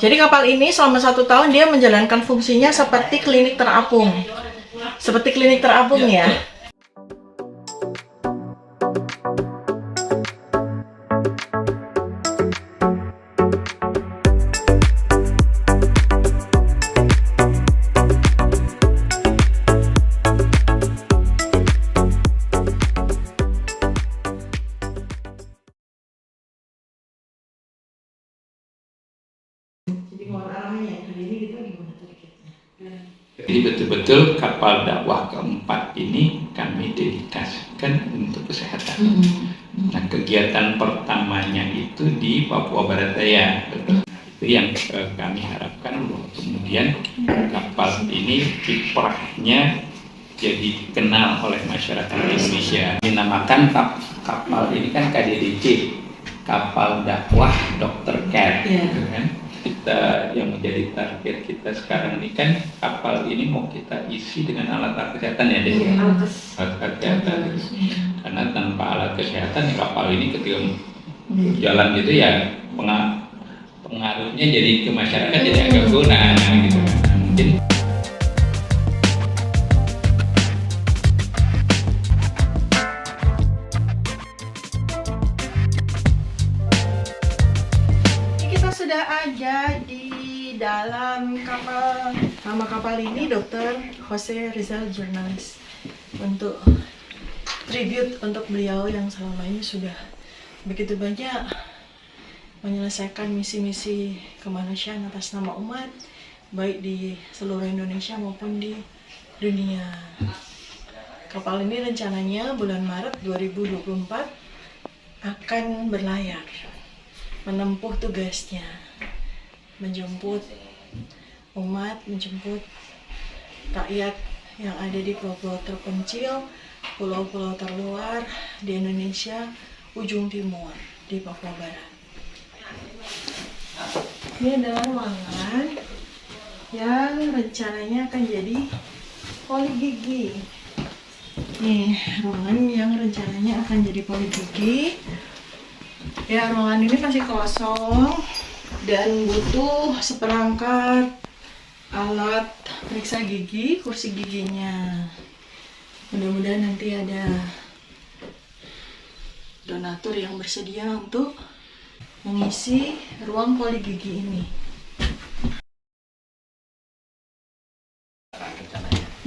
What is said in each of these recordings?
Jadi kapal ini selama 1 tahun dia menjalankan fungsinya seperti klinik terapung. Seperti klinik terapung ya. Jadi mohon arahnya kali ini kita gimana sedikitnya? Jadi betul-betul kapal dakwah keempat ini kami dedikasikan untuk kesehatan. Nah, kegiatan pertamanya itu di Papua Barat Daya. Itu yang kami harapkan bahwa kemudian kapal ini kiprahnya jadi dikenal oleh masyarakat Indonesia. Dinamakan kapal ini kan KDDC, kapal dakwah Dr. Care. Gitu kan. Kita yang menjadi target kita sekarang ini kan kapal ini mau kita isi dengan alat kesehatan ya, Desi. Alat kesehatan. Karena tanpa alat kesehatan ya kapal ini ketika jalan gitu ya pengaruhnya jadi ke masyarakat jadi agak kurang gitu. Mungkin sudah ada di dalam kapal. Nama kapal ini Dr. Jose Rizal, jurnalis, untuk tribute untuk beliau yang selama ini sudah begitu banyak menyelesaikan misi-misi kemanusiaan atas nama umat, baik di seluruh Indonesia maupun di dunia. Kapal ini rencananya bulan Maret 2024 akan berlayar, menempuh tugasnya, menjemput umat, menjemput rakyat yang ada di pulau-pulau terpencil, pulau-pulau terluar di Indonesia, ujung timur, di Papua Barat. Ini adalah ruangan yang rencananya akan jadi poligigi. Nih, ruangan yang rencananya akan jadi poligigi. Ya, ruangan ini masih kosong dan butuh seperangkat alat periksa gigi, kursi giginya. Mudah-mudahan nanti ada donatur yang bersedia untuk mengisi ruang poligigi ini.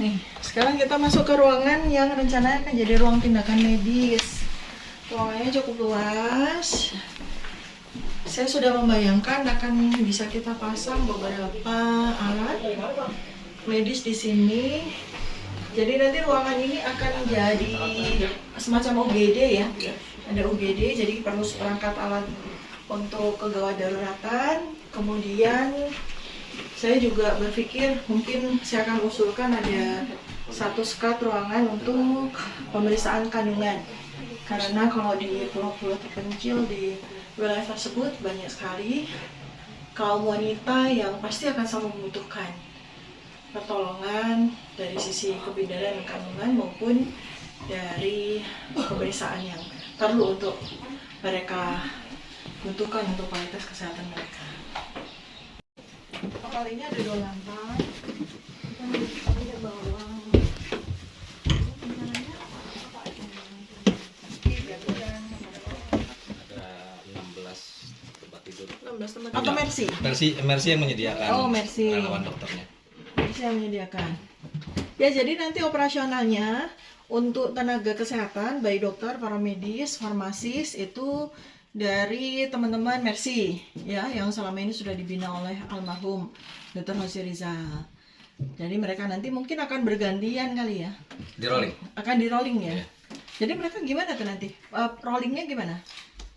Nih, sekarang kita masuk ke ruangan yang rencananya akan jadi ruang tindakan medis. Ruangannya cukup luas. Saya sudah membayangkan akan bisa kita pasang beberapa alat medis di sini. Jadi nanti ruangan ini akan jadi semacam UGD ya. Ada UGD, jadi perlu seperangkat alat untuk kegawat daruratan. Kemudian saya juga berpikir mungkin saya akan usulkan ada satu skat ruangan untuk pemeriksaan kandungan. Karena kalau di pulau-pulau terpencil di wilayah tersebut banyak sekali kaum wanita yang pasti akan selalu membutuhkan pertolongan dari sisi kebidanan kandungan maupun dari pemeriksaan yang perlu untuk mereka butuhkan untuk kualitas kesehatan mereka. Kapal ini ada 2 lantai. Kita lihat bawah. Atau Mercy? Mercy yang menyediakan. Oh, Mercy. Relawan dokternya. Mercy yang menyediakan. Ya, jadi nanti operasionalnya untuk tenaga kesehatan, baik dokter, para medis, farmasis itu dari teman-teman Mercy ya, yang selama ini sudah dibina oleh almarhum Dr. Jose Rizal. Jadi mereka nanti mungkin akan bergantian kali ya. Di rolling. Akan di rolling ya. Yeah. Jadi mereka gimana tuh nanti? Rollingnya gimana?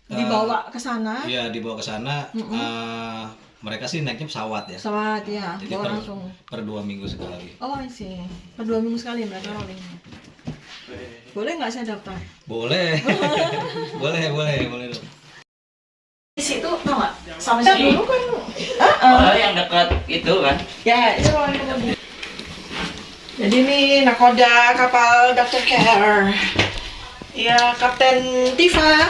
Dibawa ke sana? Iya, dibawa ke sana. Mereka sih naiknya pesawat ya. Pesawat ya, Jadi bawa langsung. per 2 minggu sekali. Oh sih, per 2 minggu sekali mereka rollingnya. Boleh nggak saya daftar? Boleh. boleh. Di situ tau nggak? Sama saya dulu kan. Oh, yang dekat itu kan? Ya, itu ruangan kemudi. Jadi ini nakoda kapal Dr. Care. Ya, Kapten Tifa.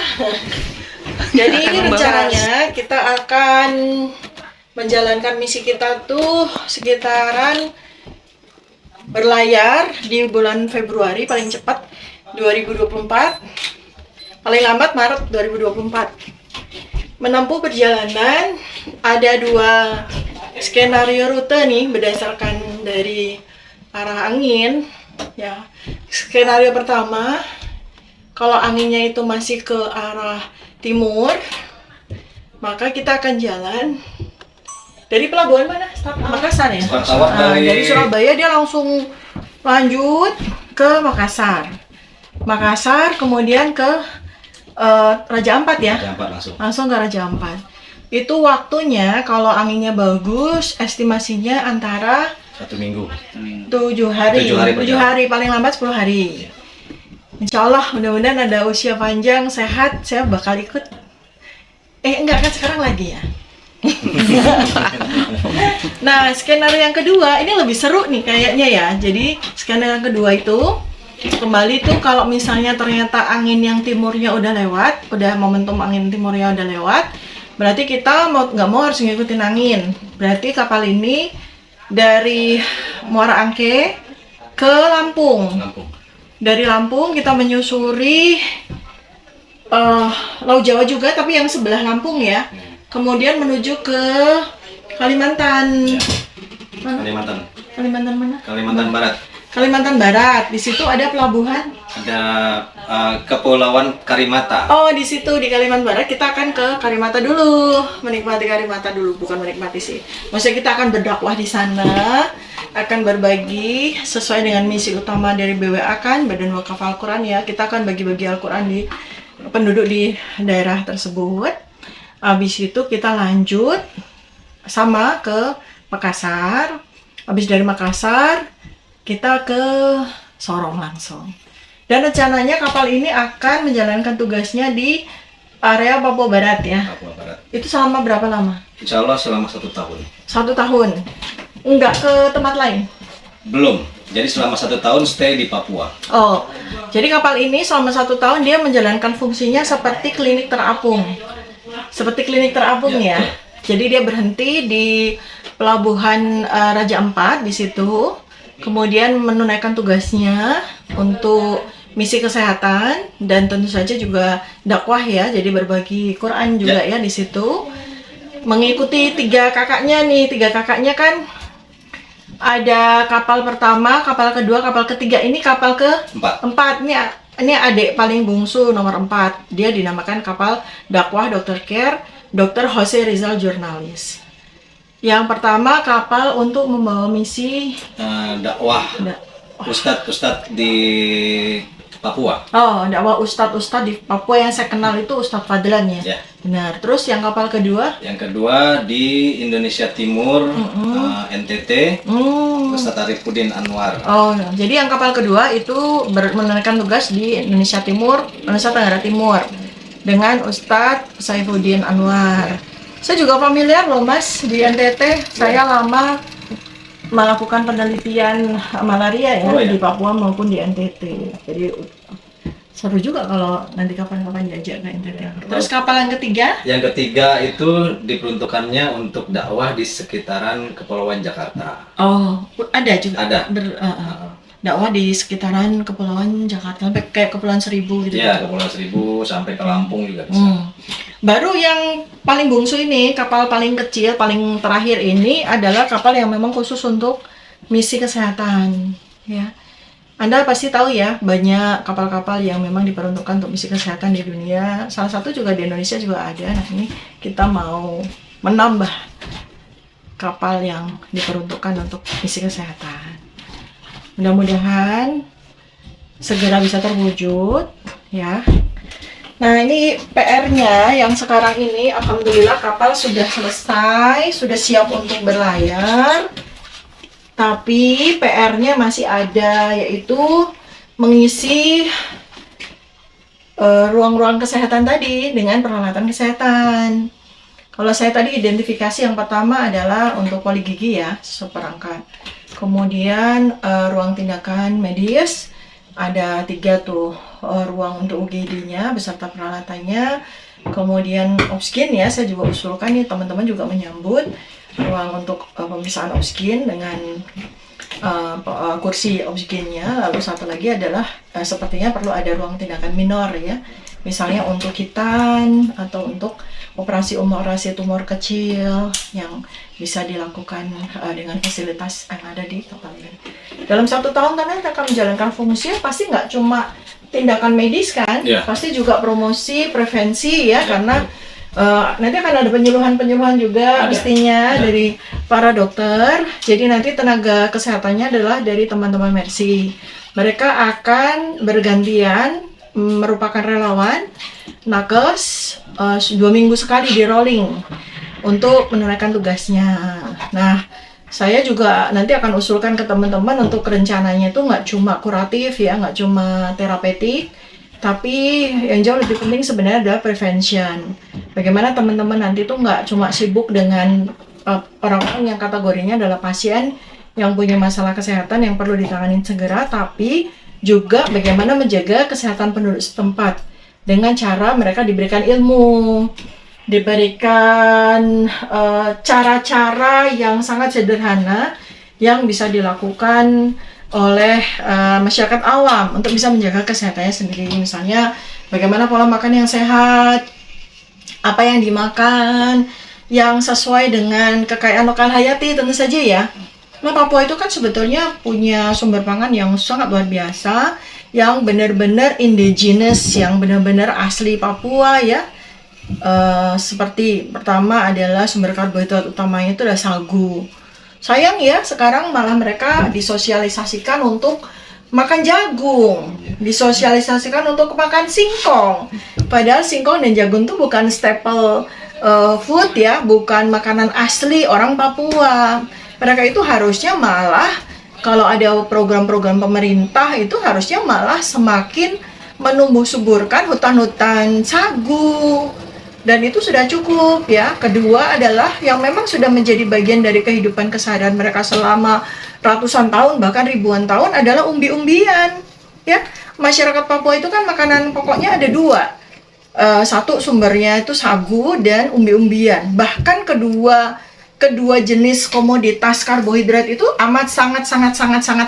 Jadi ini rencananya kita akan menjalankan misi kita tuh sekitaran berlayar di bulan Februari paling cepat 2024, paling lambat Maret 2024. Menempuh perjalanan ada 2 skenario rute nih berdasarkan dari arah angin ya. Skenario pertama, kalau anginnya itu masih ke arah timur, maka kita akan jalan dari pelabuhan mana? Makassar ya? Dari Surabaya dia langsung lanjut ke Makassar. Makassar kemudian ke Raja Ampat ya? Raja Ampat langsung. Langsung ke Raja Ampat. Itu waktunya kalau anginnya bagus, estimasinya antara 1 minggu. 7 hari. 7 7 hari hari, paling lambat 10 hari. Insya Allah mudah-mudahan ada usia panjang, sehat, saya bakal ikut. Enggak kan sekarang lagi ya. Nah, skenario yang kedua ini lebih seru nih kayaknya ya. Jadi skenario yang kedua itu kembali tuh kalau misalnya ternyata angin yang timurnya udah lewat, udah momentum angin timurnya udah lewat, berarti kita nggak mau harus ngikutin angin. Berarti kapal ini dari Muara Angke ke Lampung. Dari Lampung kita menyusuri Laut Jawa juga, tapi yang sebelah Lampung ya. Kemudian menuju ke Kalimantan. Kalimantan mana? Kalimantan Barat. Kalimantan Barat. Di situ ada pelabuhan. Ada Kepulauan Karimata. Oh, di situ di Kalimantan Barat kita akan ke Karimata dulu, menikmati Karimata dulu, bukan menikmati sih. Maksudnya kita akan berdakwah di sana, akan berbagi sesuai dengan misi utama dari BWA kan, Badan Wakaf Al-Quran ya. Kita akan bagi-bagi Al-Quran di penduduk di daerah tersebut. Habis itu kita lanjut sama ke Makassar. Habis dari Makassar kita ke Sorong langsung. Dan rencananya kapal ini akan menjalankan tugasnya di area Papua Barat ya. Papua Barat. Itu selama berapa lama? Insya Allah selama 1 tahun. 1 tahun. Enggak ke tempat lain? Belum. Jadi selama 1 tahun stay di Papua. Oh, jadi kapal ini selama 1 tahun dia menjalankan fungsinya seperti klinik terapung. Seperti klinik terapung ya. Jadi dia berhenti di pelabuhan Raja Ampat di situ. Kemudian menunaikan tugasnya untuk misi kesehatan dan tentu saja juga dakwah ya. Jadi berbagi Quran juga ya di situ. Mengikuti 3 kakaknya nih. 3 kakaknya kan ada kapal pertama, kapal kedua, kapal ketiga. Ini kapal ke-4. Ini adik paling bungsu nomor 4. Dia dinamakan kapal dakwah Dr. Care, Dr. Jose Rizal Jurnalis. Yang pertama kapal untuk membawa misi dakwah ustadz di Papua. Oh, dakwah ustadz di Papua yang saya kenal itu Ustadz Fadlan ya. Benar. Terus yang kapal kedua? Yang kedua di Indonesia Timur, NTT, Ustadz Arifudin Anwar. Oh, jadi yang kapal kedua itu menunaikan tugas di Indonesia Timur, Nusa Tenggara Timur dengan Ustadz Saifuddin Anwar. Saya juga familiar loh Mas di NTT. Saya lama melakukan penelitian malaria ya di Papua maupun di NTT. Jadi seru juga kalau nanti kapan-kapan diajak ke NTT. Terus kapal yang ketiga? Yang ketiga itu diperuntukannya untuk dakwah di sekitaran Kepulauan Jakarta. Oh, ada juga. Ada. Dakwah di sekitaran Kepulauan Jakarta, sampai kayak Kepulauan Seribu gitu. Iya, Kepulauan Seribu sampai ke Lampung juga bisa. Baru yang paling bungsu ini, kapal paling kecil, paling terakhir ini adalah kapal yang memang khusus untuk misi kesehatan. Ya, Anda pasti tahu ya, banyak kapal-kapal yang memang diperuntukkan untuk misi kesehatan di dunia. Salah satu juga di Indonesia juga ada. Nah ini kita mau menambah kapal yang diperuntukkan untuk misi kesehatan. Mudah-mudahan segera bisa terwujud ya. Nah ini PR-nya yang sekarang ini alhamdulillah kapal sudah selesai, sudah siap untuk berlayar. Tapi PR-nya masih ada, yaitu mengisi ruang-ruang kesehatan tadi dengan peralatan kesehatan. Kalau saya tadi identifikasi yang pertama adalah untuk poli gigi ya, seperangkat. Kemudian ruang tindakan medis, ada 3 tuh ruang untuk UGD-nya beserta peralatannya. Kemudian opskin ya, saya juga usulkan nih, teman-teman juga menyambut. ruang untuk pemeriksaan oksigen dengan kursi oksigennya. Lalu satu lagi adalah sepertinya perlu ada ruang tindakan minor ya, misalnya untuk hitan atau untuk operasi tumor kecil yang bisa dilakukan dengan fasilitas yang ada di tempat ini. Dalam 1 tahun karena kita akan menjalankan fungsi, pasti nggak cuma tindakan medis kan, pasti juga promosi, prevensi ya, karena nanti akan ada penyuluhan juga pastinya dari para dokter. Jadi nanti tenaga kesehatannya adalah dari teman-teman Mercy. Mereka akan bergantian merupakan relawan nakes 2 minggu sekali di rolling untuk menunaikan tugasnya. Nah, saya juga nanti akan usulkan ke teman-teman untuk rencananya itu nggak cuma kuratif ya, nggak cuma terapeutik, tapi yang jauh lebih penting sebenarnya adalah prevention. Bagaimana teman-teman nanti tuh nggak cuma sibuk dengan orang-orang yang kategorinya adalah pasien yang punya masalah kesehatan yang perlu ditangani segera, tapi juga bagaimana menjaga kesehatan penduduk setempat dengan cara mereka diberikan ilmu, diberikan cara-cara yang sangat sederhana yang bisa dilakukan oleh masyarakat awam untuk bisa menjaga kesehatannya sendiri. Misalnya bagaimana pola makan yang sehat, apa yang dimakan yang sesuai dengan kekayaan lokal hayati tentu saja ya. Nah, Papua itu kan sebetulnya punya sumber pangan yang sangat luar biasa, yang benar-benar indigenous, yang benar-benar asli Papua ya. Seperti pertama adalah sumber karbohidrat utamanya itu adalah sagu. Sayang ya, sekarang malah mereka disosialisasikan untuk makan jagung, disosialisasikan untuk makan singkong. Padahal singkong dan jagung itu bukan staple food ya, bukan makanan asli orang Papua. Mereka itu harusnya malah, kalau ada program-program pemerintah itu harusnya malah semakin menumbuh suburkan hutan-hutan sagu. Dan itu sudah cukup ya. Kedua adalah yang memang sudah menjadi bagian dari kehidupan keseharian mereka selama ratusan tahun bahkan ribuan tahun adalah umbi-umbian ya. Masyarakat Papua itu kan makanan pokoknya ada 2. Satu sumbernya itu sagu dan umbi-umbian. Bahkan kedua jenis komoditas karbohidrat itu amat sangat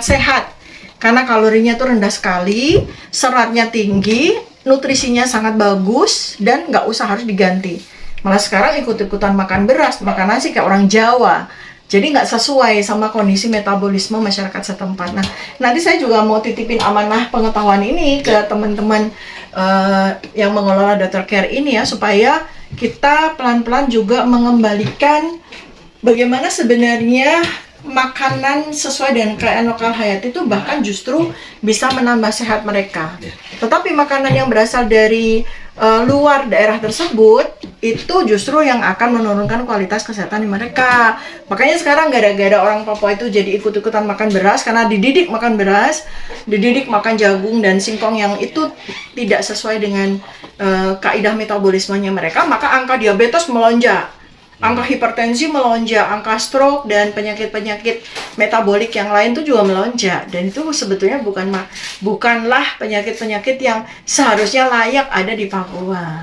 sehat karena kalorinya itu rendah sekali, seratnya tinggi, nutrisinya sangat bagus, dan nggak usah harus diganti. Malah sekarang ikut-ikutan makan beras, makan nasi kayak orang Jawa. Jadi nggak sesuai sama kondisi metabolisme masyarakat setempat. Nah, nanti saya juga mau titipin amanah pengetahuan ini ke teman-teman yang mengelola Dr. Care ini ya, supaya kita pelan-pelan juga mengembalikan bagaimana sebenarnya makanan sesuai dengan kekayaan lokal hayati itu bahkan justru bisa menambah sehat mereka. Tetapi makanan yang berasal dari luar daerah tersebut itu justru yang akan menurunkan kualitas kesehatan di mereka. Makanya sekarang gara-gara orang Papua itu jadi ikut-ikutan makan beras karena dididik makan beras, dididik makan jagung dan singkong yang itu tidak sesuai dengan kaidah metabolismenya mereka, maka angka diabetes melonjak, angka hipertensi melonjak, angka stroke dan penyakit-penyakit metabolik yang lain itu juga melonjak. Dan itu sebetulnya bukanlah penyakit-penyakit yang seharusnya layak ada di Papua.